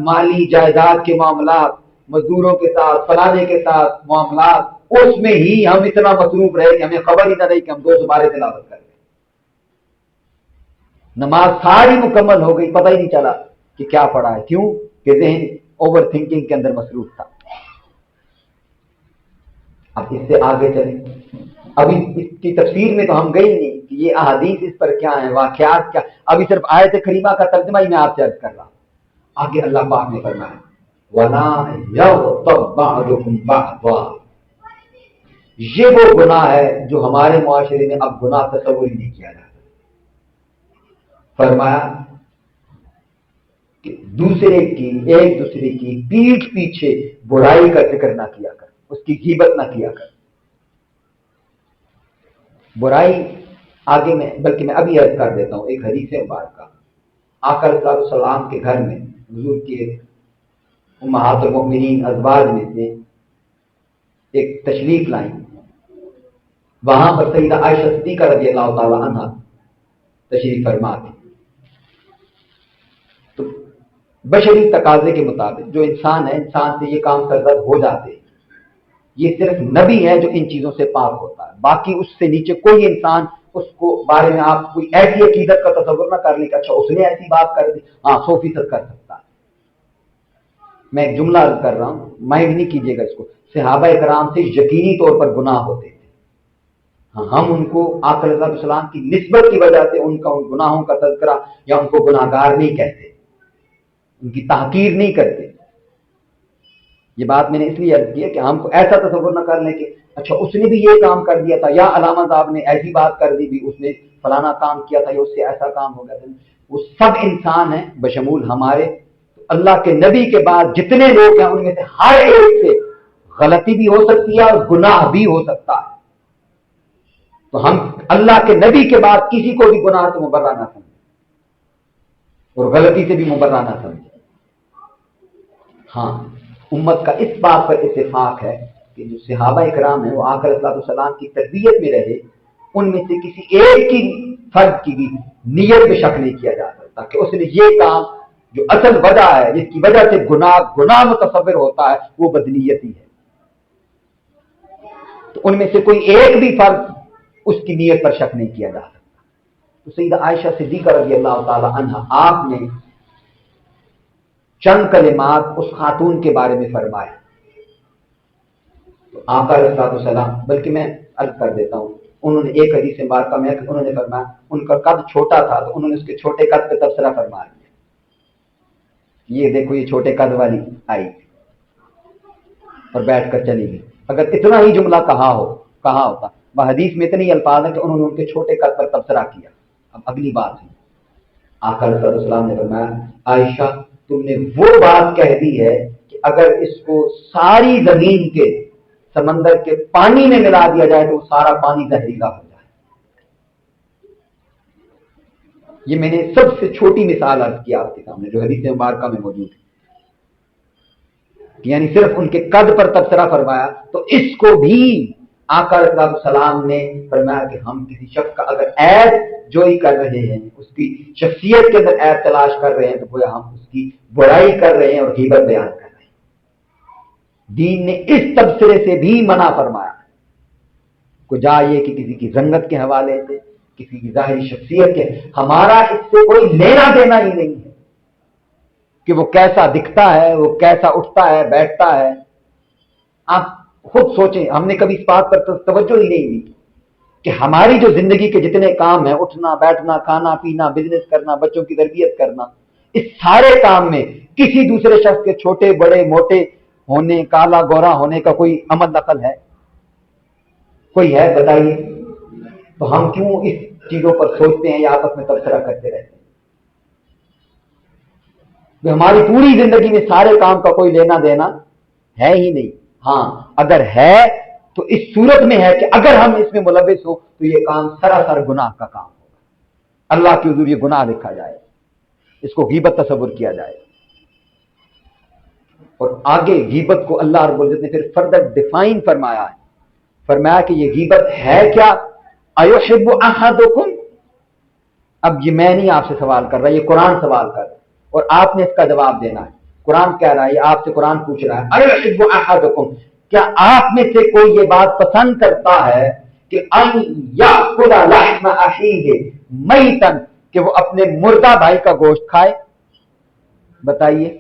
مالی جائیداد کے معاملات، مزدوروں کے ساتھ، فلانے کے ساتھ معاملات، اس میں ہی ہم اتنا مصروف رہے کہ ہمیں خبر ہی نہ رہی کہ ہم 2 سپارے تلاوت کر رہے. نماز ساری مکمل ہو گئی، پتہ ہی نہیں چلا کہ کیا پڑھا ہے. کیوں؟ کہ ذہن اوور تھنکنگ کے اندر مصروف تھا. اب اس سے آگے چلیں. ابھی اس کی تفسیر میں تو ہم گئی نہیں کہ یہ احادیث اس پر کیا ہیں، واقعات کیا. ابھی صرف آیت کریمہ کا ترجمہ ہی میں آپ سے عرض کر رہا ہوں. آگے اللہ پاک نے فرمایا وَلَا يَغْتَبْ بَعْضُكُمْ بَعْضًا. یہ وہ گناہ ہے جو ہمارے معاشرے میں اب گناہ تصور ہی نہیں کیا جاتا. فرمایا کہ ایک دوسرے کی پیٹھ پیچھے برائی کا ذکر نہ کیا کر، اس کی غیبت نہ کیا کر. برائی آگے میں بلکہ میں ابھی عرض کر دیتا ہوں. ایک حدیث مبارکہ آقا علیہ السلام کے گھر میں حضور کے امہات المؤمنین ازواج میں سے ایک تشریف لائیں. وہاں پر سیدہ عائشہ صدیقہ رضی اللہ تعالی عنہا تشریف فرما تھی. تو بشری تقاضے کے مطابق جو انسان ہے، انسان سے یہ کام سرزد ہو جاتے ہیں. یہ صرف نبی ہے جو ان چیزوں سے پاک ہوتا ہے، باقی اس سے نیچے کوئی انسان اس کو بارے میں آپ کوئی ایسی عقیدت کا تصور نہ کر لیں کہ اچھا اس نے ایسی بات کر دی. ہاں 100% کر سکتا ہے. میں ایک جملہ عرض کر رہا ہوں، مائنڈ نہیں کیجیے گا اس کو. صحابہ کرام سے یقینی طور پر گناہ ہوتے تھے. ہاں ہم ان کو آقا علیہ السلام کی نسبت کی وجہ سے ان گناہوں کا تذکرہ یا ان کو گناہ گار نہیں کہتے، ان کی تحقیر نہیں کرتے. یہ بات میں نے اس لیے عرض کی ہے کہ ہم کو ایسا تصور نہ کر لیں کہ اچھا اس نے بھی یہ کام کر دیا تھا، یا علامہ صاحب نے ایسی بات کر دی بھی، اس نے فلانا کام کیا تھا یا اس سے ایسا کام ہو گیا تھا. وہ سب انسان ہیں بشمول ہمارے. اللہ کے نبی کے بعد جتنے لوگ ہیں ان میں سے ہر ایک سے غلطی بھی ہو سکتی ہے اور گناہ بھی ہو سکتا ہے. تو ہم اللہ کے نبی کے بعد کسی کو بھی گناہ سے مبرہ نہ سمجھیں اور غلطی سے بھی مبرہ نہ سمجھیں. ہاں امت کا اس بات پر اتفاق ہے کہ جو صحابہ اکرام ہیں وہ آقا علیہ الصلوۃ والسلام کی تربیت میں رہے. ان میں سے کسی ایک کی فرد کی بھی نیت پہ شک نہیں کیا جا سکتا کہ اس نے یہ کام جو اصل وجہ ہے جس کی وجہ سے گناہ متصور ہوتا ہے وہ بدنیتی ہے. تو ان میں سے کوئی ایک بھی فرد اس کی نیت پر شک نہیں کیا جا سکتا. تو سیدہ عائشہ صدیقہ رضی اللہ تعالی عنہا آپ نے چند کلمات اس خاتون کے بارے میں فرمائے. تو آقا علیہ السلام بلکہ میں عرض کر دیتا ہوں, انہوں نے ایک حدیث مبارکہ میں انہوں نے فرمایا ان کا قد چھوٹا تھا تو انہوں نے اس کے چھوٹے قد پہ تبصرہ فرما دیا. یہ دیکھو یہ چھوٹے قد والی آئی اور بیٹھ کر چلی گئی. اگر اتنا ہی جملہ کہا ہوتا وہ حدیث میں اتنی الفاظ ہیں کہ انہوں نے ان کے چھوٹے قد پر تبصرہ کیا. اب اگلی بات ہے, آقا علیہ السلام نے فرمایا عائشہ تم نے وہ بات کہہ دی ہے کہ اگر اس کو ساری زمین کے سمندر کے پانی میں ملا دیا جائے تو وہ سارا پانی زہریلا ہو جائے. یہ میں نے سب سے چھوٹی مثال عرض کی آپ کے سامنے جو حدیث مبارکہ میں موجود ہے, یعنی صرف ان کے قد پر تبصرہ فرمایا. تو اس کو بھی آقا علیہ السلام نے فرمایا کہ ہم کسی شخص کا اگر عیب جوئی کر رہے ہیں, اس کی شخصیت کے اندر عیب تلاش کر رہے ہیں, تو گویا ہم اس کی برائی کر رہے ہیں اور غیبت بیان کر رہے ہیں. دین نے اس تبصرے سے بھی منع فرمایا. کجا یہ کہ کسی کی رنگت کے حوالے سے, کسی کی ظاہری شخصیت کے, ہمارا اس سے کوئی لینا دینا ہی نہیں ہے کہ وہ کیسا دکھتا ہے, وہ کیسا اٹھتا ہے بیٹھتا ہے. آپ خود سوچیں, ہم نے کبھی اس بات پر توجہ ہی نہیں دی کہ ہماری جو زندگی کے جتنے کام ہیں, اٹھنا بیٹھنا کھانا پینا بزنس کرنا بچوں کی تربیت کرنا, اس سارے کام میں کسی دوسرے شخص کے چھوٹے بڑے موٹے ہونے کالا گورا ہونے کا کوئی عمل نقل ہے؟ کوئی ہے بتائیے. تو ہم کیوں اس چیزوں پر سوچتے ہیں یا آپس میں تبصرہ کرتے رہتے ہیں؟ ہماری پوری زندگی میں سارے کام کا کوئی لینا دینا ہے ہی نہیں. ہاں اگر ہے تو اس صورت میں ہے کہ اگر ہم اس میں ملوث ہوں تو یہ کام سراسر گناہ کا کام ہوگا. اللہ کے حضور یہ گناہ لکھا جائے, اس کو غیبت تصور کیا جائے. اور آگے غیبت کو اللہ رب العزت نے پھر فردر ڈیفائن فرمایا ہے. فرمایا کہ یہ غیبت ہے کیا؟ ایحب احدکم. اب یہ میں نہیں آپ سے سوال کر رہا, یہ قرآن سوال کر رہا ہے اور آپ نے اس کا جواب دینا ہے. قرآن کہہ رہا ہے, یہ آپ سے قرآن پوچھ رہا ہے, ایحب احدکم, کیا آپ میں سے کوئی یہ بات پسند کرتا ہے کہ ان یاکل لحم اخیہ میتا, کہ وہ اپنے مردہ بھائی کا گوشت کھائے؟ بتائیے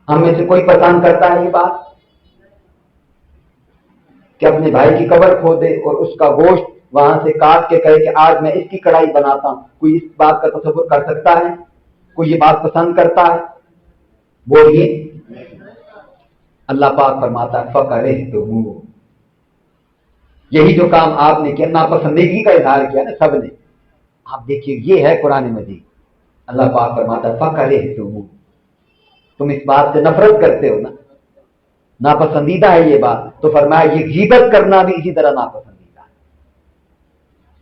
ہم میں سے کوئی پسند کرتا ہے یہ بات کہ اپنے بھائی کی قبر کھودے اور اس کا گوشت وہاں سے کاٹ کے کہے کہ آج میں اس کی کڑھائی بناتا ہوں؟ کوئی اس بات کا تصور کر سکتا ہے؟ کوئی یہ بات پسند کرتا ہے؟ بولیے. اللہ پاک فرماتا ہے فَكَرِهْتُمُوهُ, یہی جو کام آپ نے کیا, ناپسندیدگی کا اظہار کیا نا سب نے. آپ دیکھیے یہ ہے قرآن مجید. اللہ پاک فرماتا ہے فَكَرِهْتُمُوهُ, تم اس بات سے نفرت کرتے ہو نا, ناپسندیدہ ہے یہ بات. تو فرمایا یہ غیبت کرنا بھی اسی طرح ناپسندیدہ ہے.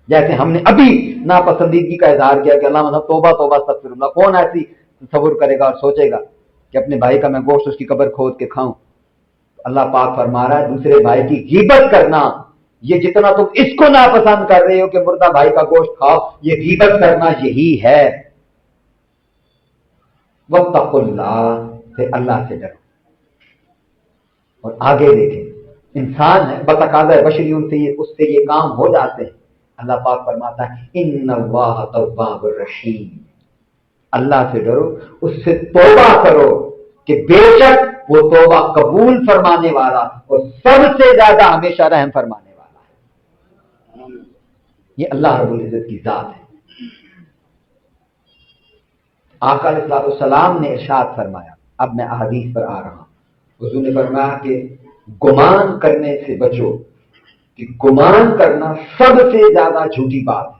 جیسے ہم نے ابھی ناپسندیدگی کا اظہار کیا کہ اللہ توبہ توبہ استغفر اللہ, کون ایسی تصور کرے گا اور سوچے گا کہ اپنے بھائی کا میں گوشت اس کی قبر کھود کے کھاؤں؟ اللہ پاک فرما رہا ہے دوسرے بھائی کی غیبت کرنا, یہ جتنا تم اس کو ناپسند کر رہے ہو کہ مردہ بھائی کا گوشت کھاؤ, یہ غیبت کرنا یہی ہے. واتقوا اللہ, سے اللہ سے ڈرو. اور آگے دیکھیں انسان ہے بتقاضۂ بشری, اس سے یہ کام ہو جاتے ہیں. اللہ پاک فرماتا ہے ان اللہ تواب الرحیم, اللہ سے ڈرو, اس سے توبہ کرو کہ بے شک وہ توبہ قبول فرمانے والا اور سب سے زیادہ ہمیشہ رحم فرمانے والا ہے. یہ اللہ رب العزت کی ذات ہے. آقا علیہ السلام نے ارشاد فرمایا, اب میں احادیث پر آ رہا ہوں. حضور نے فرمایا کہ گمان کرنے سے بچو, کہ گمان کرنا سب سے زیادہ جھوٹی بات ہے.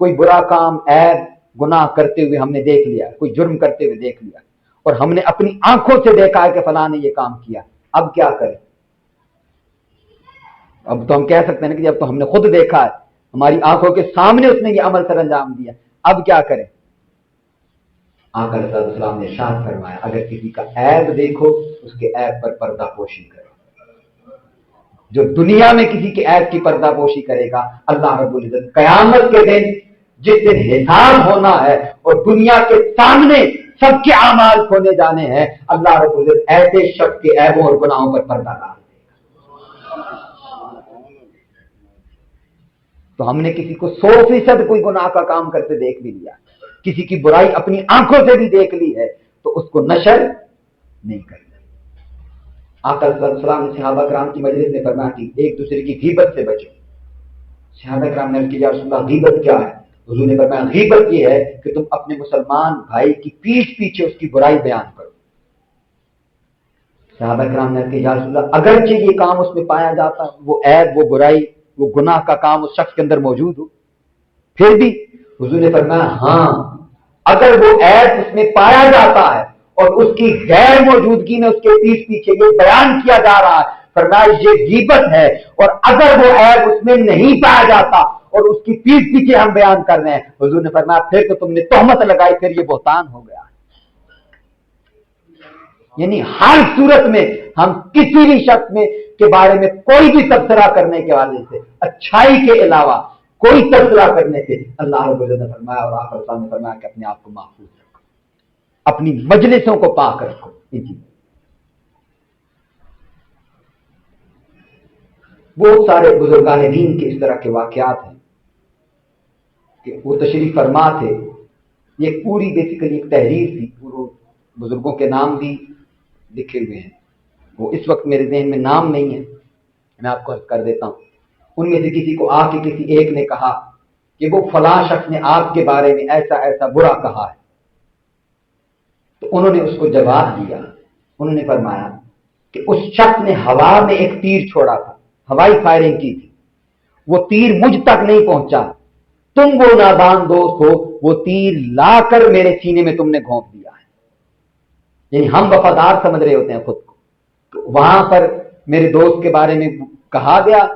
کوئی برا کام عیب گناہ کرتے ہوئے ہم نے دیکھ لیا, کوئی جرم کرتے ہوئے دیکھ لیا, اور ہم نے اپنی آنکھوں سے دیکھا ہے کہ فلاں نے یہ کام کیا, اب کیا کریں؟ اب تو ہم کہہ سکتے ہیں کہ جب تو ہم نے خود دیکھا ہے, ہماری آنکھوں کے سامنے اس نے یہ عمل سر انجام دیا, اب کیا کریں؟ آقا علیہ السلام نے ارشاد فرمایا, اگر کسی کا عیب دیکھو اس کے عیب پر پردہ پوشی کرو. جو دنیا میں کسی کے عیب کی پردہ پوشی کرے گا, اللہ رب العزت قیامت کے دن جس دن حساب ہونا ہے اور دنیا کے سامنے سب کے اعمال کھولے جانے ہیں, اللہ رب العزت ایسے شخص کے عیبوں اور گناہوں پر پردہ ڈال دے گا. تو ہم نے کسی کو 100% کوئی گناہ کا کام کرتے دیکھ بھی لیا, کسی کی برائی اپنی آنکھوں سے بھی دیکھ لی ہے, تو اس کو نشر نہیں کرنا. آقا صلی اللہ علیہ وسلم نے صحابہ کرام کی مجلس میں فرمایا کہ ایک دوسرے کی غیبت سے بچو. صحابہ کرام نے کہا یا رسول اللہ غیبت کیا ہے؟ حضور نے فرمایا غیبت یہ ہے کہ تم اپنے مسلمان بھائی کی پیٹھ پیچھے اس کی برائی بیان کرو. صحابہ کرام نے کہا یا رسول اللہ اگرچہ یہ کام اس میں پایا جاتا, وہ عیب, وہ برائی, وہ گناہ کا کام اس شخص کے اندر موجود ہو, پھر بھی حضور نے فرمایا ہاں اگر وہ عیب اس میں پایا جاتا ہے اور اس کی غیر موجودگی میں اس کے پیٹھ پیچھے یہ بیان کیا جا رہا ہے, فرمایا یہ غیبت ہے. اور اگر وہ عیب اس میں نہیں پایا جاتا اور اس کی پیٹھ پیچھے ہم بیان کر رہے ہیں, حضور نے فرمایا پھر تو تم نے تہمت لگائی, پھر یہ بہتان ہو گیا. یعنی ہر صورت میں ہم کسی بھی شخص میں کے بارے میں کوئی بھی تبصرہ کرنے کے حوالے سے, اچھائی کے علاوہ کوئی تبصرہ کرنے سے, اللہ رب العزت نے فرمایا اور آقا صلی اللہ علیہ وسلم نے فرمایا کہ اپنے آپ کو محفوظ رکھو, اپنی مجلسوں کو پاک رکھو. جی بہت سارے بزرگان دین کے اس طرح کے واقعات ہیں کہ وہ تشریف فرما تھے. یہ پوری بیسیکلی ایک تحریر تھی, پورے بزرگوں کے نام بھی لکھے ہوئے ہیں, وہ اس وقت میرے ذہن میں نام نہیں ہے, میں آپ کو عرض کر دیتا ہوں. ان میں سے کسی کو آ کے کسی ایک نے کہا کہ وہ فلاں شخص نے آپ کے بارے میں ایسا ایسا برا کہا ہے. تو انہوں نے اس کو جواب دیا, انہوں نے فرمایا کہ اس شخص نے ہوا میں ایک تیر چھوڑا تھا, ہوائی فائرنگ کی تھی, وہ تیر مجھ تک نہیں پہنچا, تم وہ نادان دوست ہو, وہ تیر لا کر میرے سینے میں تم نے گھونپ دیا ہے. یعنی ہم وفادار سمجھ رہے ہوتے ہیں خود کو, تو وہاں پر میرے دوست کے بارے میں کہا گیا,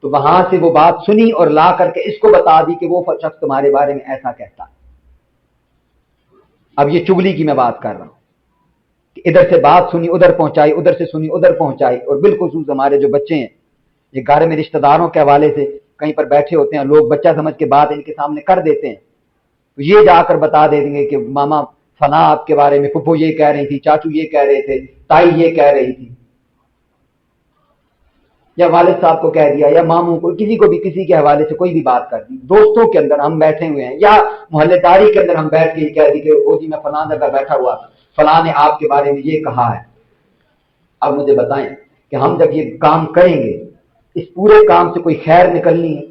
تو وہاں سے وہ بات سنی اور لا کر کے اس کو بتا دی کہ وہ شخص تمہارے بارے میں ایسا کہتا ہے. اب یہ چگلی کی میں بات کر رہا ہوں کہ ادھر سے بات سنی ادھر پہنچائی, ادھر سے سنی ادھر پہنچائی. اور بالخصوص ہمارے جو بچے ہیں, یہ گھر میں رشتہ داروں کے حوالے سے کہیں پر بیٹھے ہوتے ہیں, لوگ بچہ سمجھ کے بات ان کے سامنے کر دیتے ہیں, تو یہ جا کر بتا دیں گے کہ ماما فلاں آپ کے بارے میں, پھپھو یہ کہہ رہی تھی, چاچو یہ کہہ رہے تھے, تائی یہ کہہ رہی تھی, یا والد صاحب کو کہہ دیا, یا ماموں کو, کسی کو بھی کسی کے حوالے سے کوئی بھی بات کر دی. دوستوں کے اندر ہم بیٹھے ہوئے ہیں یا محلے داری کے اندر ہم بیٹھ کے یہ کہہ دی کہ او جی میں فلاں جگہ بیٹھا ہوا تھا, فلاں نے آپ کے بارے میں یہ کہا ہے. اب مجھے بتائیں کہ ہم جب یہ کام کریں گے, اس پورے کام سے کوئی خیر نکلنی ہے؟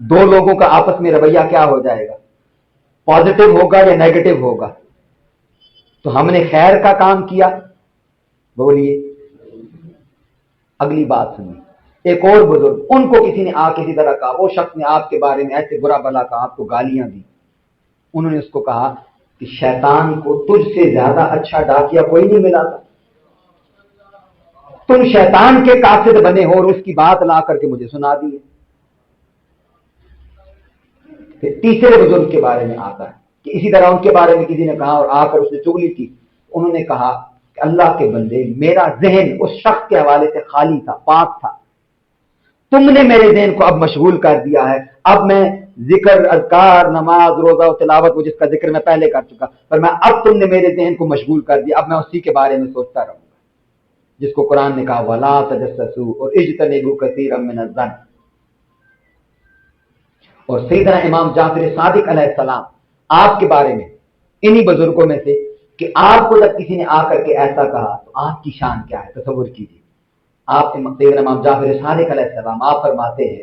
دو لوگوں کا آپس میں رویہ کیا ہو جائے گا؟ پازیٹو ہوگا یا نیگیٹو ہوگا؟ تو ہم نے خیر کا کام کیا. بولیے اگلی بات سنیے. ایک اور بزرگ, ان کو کسی نے آ کسی طرح کہا, وہ شخص نے آپ کے بارے میں ایسے برا بھلا کہا, آپ کو گالیاں دی. انہوں نے اس کو کہا کہ شیطان کو تجھ سے زیادہ اچھا ڈاکیا کوئی نہیں ملا تھا, تم شیطان کے قاصد بنے ہو اور اس کی بات لا کر کے مجھے سنا دی. پھر تیسرے بزرگ کے بارے میں آتا ہے کہ اسی طرح ان کے بارے میں کسی نے کہا اور آ کر اس نے چگلی کی. انہوں نے کہا کہ اللہ کے بندے, میرا ذہن اس شخص کے حوالے سے خالی تھا, پاک تھا, تم نے میرے ذہن کو اب مشغول کر دیا ہے. اب میں ذکر, اذکار, نماز, روزہ و تلاوت, وہ جس کا ذکر میں پہلے کر چکا, پر میں اب تم نے میرے ذہن کو مشغول کر دیا, اب میں اسی کے بارے میں سوچتا رہوں گا, جس کو قرآن نے کہا وَلَا تَجَسَّسُوا اور اجتنبوا كَثِيرًا مِنَ الظَّنِّ. اور سیدنا امام جعفر صادق علیہ السلام آپ کے بارے میں انہی بزرگوں میں سے کہ آپ کو جب کسی نے آ کر کے ایسا کہا تو آپ کی شان کیا ہے, تصور کیجیے. آپ سیدنا امام جعفر صادق علیہ السلام آپ فرماتے ہیں,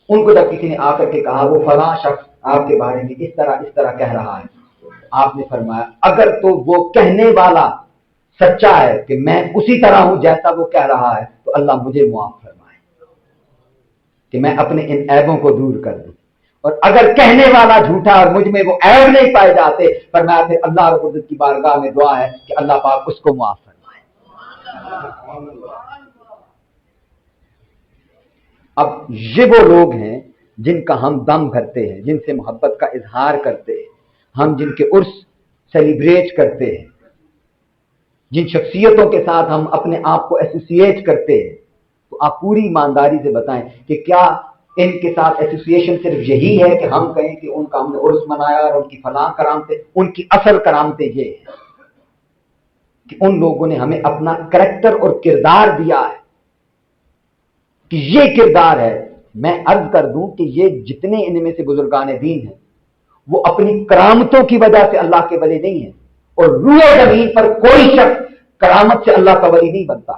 ان کو جب کسی نے آ کر کے کہا وہ فلاں شخص آپ کے بارے میں اس طرح کہہ رہا ہے, آپ نے فرمایا اگر تو وہ کہنے والا سچا ہے کہ میں اسی طرح ہوں جیسا وہ کہہ رہا ہے, تو اللہ مجھے معاف فرمائے کہ میں اپنے ان عیبوں کو دور کر دوں. اور اگر کہنے والا جھوٹا اور مجھ میں وہ عیب نہیں پائے جاتے، فرمایا پھر اللہ رب العزت کی بارگاہ میں دعا ہے کہ اللہ پاک اس کو معاف فرمائے۔ اب یہ وہ لوگ ہیں جن کا ہم دم بھرتے ہیں، جن سے محبت کا اظہار کرتے ہیں، ہم جن کے عرس سیلیبریٹ کرتے ہیں، جن شخصیتوں کے ساتھ ہم اپنے آپ کو ایسوسیٹ کرتے ہیں، تو آپ پوری ایمانداری سے بتائیں کہ کیا ان کے ساتھ ایسوسیشن صرف یہی ہے کہ ہم کہیں کہ ان کا ہم نے عرس منایا اور ان کی فلاں کرامتیں؟ ان کی اصل کرامتیں یہ ہے کہ ان لوگوں نے ہمیں اپنا کریکٹر اور کردار دیا ہے کہ یہ کردار ہے۔ میں عرض کر دوں کہ یہ جتنے ان میں سے بزرگان دین ہیں وہ اپنی کرامتوں کی وجہ سے اللہ کے ولی نہیں ہیں، اور روئے زمین پر کوئی شخص کرامت سے اللہ کا ولی نہیں بنتا،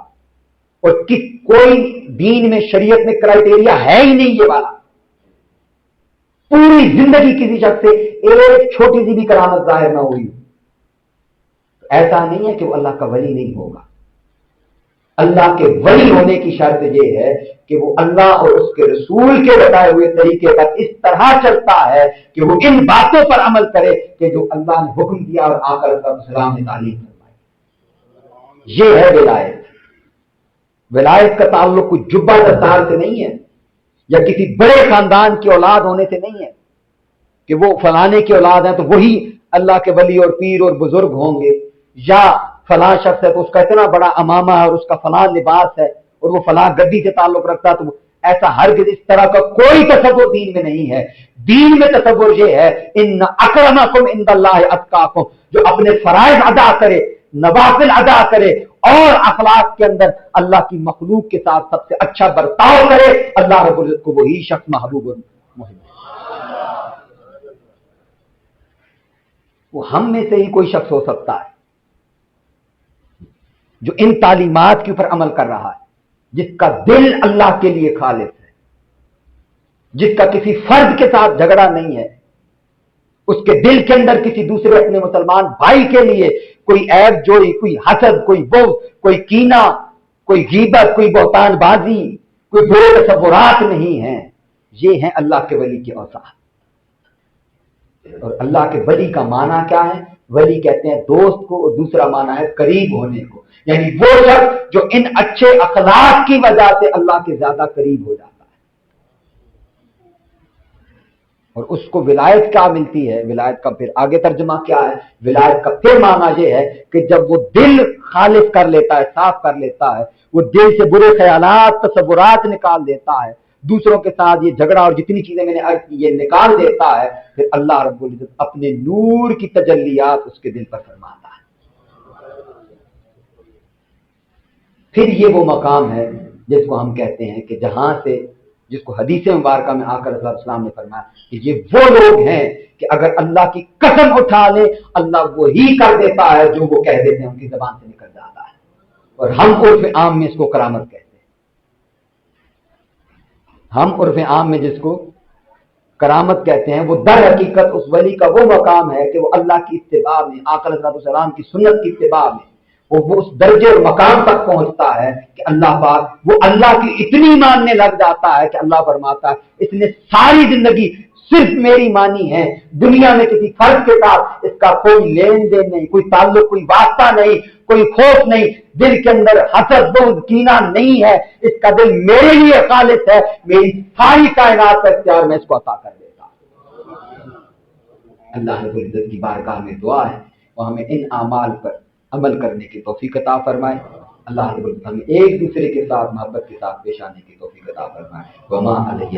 اور کوئی دین میں شریعت میں کرائٹیریا ہے ہی نہیں یہ والا۔ پوری زندگی کسی شخص سے ایک چھوٹی سی بھی کرامت ظاہر نہ ہوئی، ایسا نہیں ہے کہ وہ اللہ کا ولی نہیں ہوگا۔ اللہ کے ولی ہونے کی شرط یہ ہے کہ وہ اللہ اور اس کے رسول کے بتائے ہوئے طریقے پر اس طرح چلتا ہے کہ وہ ان باتوں پر عمل کرے کہ جو اللہ نے حکم دیا اور آقا علیہ السلام نے تعلیم فرمائی۔ یہ ہے ولایت۔ ولایت کا تعلق کوئی جبہ دستار سے نہیں ہے، یا کسی بڑے خاندان کی اولاد ہونے سے نہیں ہے کہ وہ فلانے کی اولاد ہیں تو وہی اللہ کے ولی اور پیر اور بزرگ ہوں گے، یا فلاں شخص ہے تو اس کا اتنا بڑا امامہ ہے اور اس کا فلاں لباس ہے اور وہ فلاں گدی سے تعلق رکھتا ہے، تو ایسا ہرگز اس طرح کا کوئی تصور دین میں نہیں ہے۔ دین میں تصور یہ ہے ان اکرمکم عند اللہ اتقاکم، جو اپنے فرائض ادا کرے، نوافل ادا کرے اور اخلاق کے اندر اللہ کی مخلوق کے ساتھ سب سے اچھا برتاؤ کرے، اللہ رب العزت کو وہی شخص محبوب اور محب ہے۔ وہ ہم میں سے ہی کوئی شخص ہو سکتا ہے جو ان تعلیمات کے اوپر عمل کر رہا ہے، جس کا دل اللہ کے لیے خالص ہے، جس کا کسی فرد کے ساتھ جھگڑا نہیں ہے، اس کے دل کے اندر کسی دوسرے اپنے مسلمان بھائی کے لیے کوئی عیب جوئی، کوئی حسد، کوئی بغض، کوئی کینہ، کوئی غیبت، کوئی بہتان بازی، کوئی برے تصورات نہیں ہیں۔ یہ ہیں اللہ کے ولی کے اوصاف۔ اور اللہ کے ولی کا معنی کیا ہے؟ ولی کہتے ہیں دوست کو، اور دوسرا معنی ہے قریب ہونے کو، یعنی وہ شخص جو ان اچھے اخلاق کی وجہ سے اللہ کے زیادہ قریب ہو جاتا ہے۔ اور اس کو ولایت کیا ملتی ہے؟ ولایت کا پھر آگے ترجمہ کیا ہے؟ ولایت کا پھر معنی یہ ہے کہ جب وہ دل خالص کر لیتا ہے، صاف کر لیتا ہے، وہ دل سے برے خیالات، تصورات نکال دیتا ہے، دوسروں کے ساتھ یہ جھگڑا اور جتنی چیزیں میں نے عرض کی یہ نکال دیتا ہے، پھر اللہ رب العزت اپنے نور کی تجلیات اس کے دل پر فرماتا ہے۔ پھر یہ وہ مقام ہے جس کو ہم کہتے ہیں کہ جہاں سے، جس کو حدیث مبارکہ میں آقا علیہ السلام نے فرمایا کہ یہ وہ لوگ ہیں کہ اگر اللہ کی قسم اٹھا لے اللہ وہی کر دیتا ہے جو وہ کہہ دیتے ہیں، ان کی زبان سے نکل جاتا ہے۔ اور ہم عرف عام میں اس کو کرامت کہتے ہیں۔ ہم عرف عام میں جس کو کرامت کہتے ہیں، وہ در حقیقت اس ولی کا وہ مقام ہے کہ وہ اللہ کی اتباع میں، آقا علیہ السلام کی سنت کی اتباع میں وہ اس درجے اور مقام تک پہنچتا ہے کہ اللہ پاک وہ اللہ کی اتنی ماننے لگ جاتا ہے کہ اللہ فرماتا ہے اس نے ساری زندگی صرف میری مانی ہے، دنیا میں کسی فرد کے ساتھ اس کا کوئی لین دین نہیں، کوئی تعلق، کوئی واسطہ نہیں، کوئی خوف نہیں، دل کے اندر حسد، بغض، کینہ نہیں ہے، اس کا دل میرے لیے خالص ہے، میری ساری کائنات کا اختیار میں اس کو عطا کر دیتا ہوں۔ اللہ رب العزت کی بارگاہ میں دعا ہے وہ ہمیں ان اعمال پر عمل کرنے کی توفیق عطا فرمائے۔ اللہ رب العزت ہمیں ایک دوسرے کے ساتھ محبت کے ساتھ پیش آنے کی توفیق عطا فرمائے۔ وما علیہ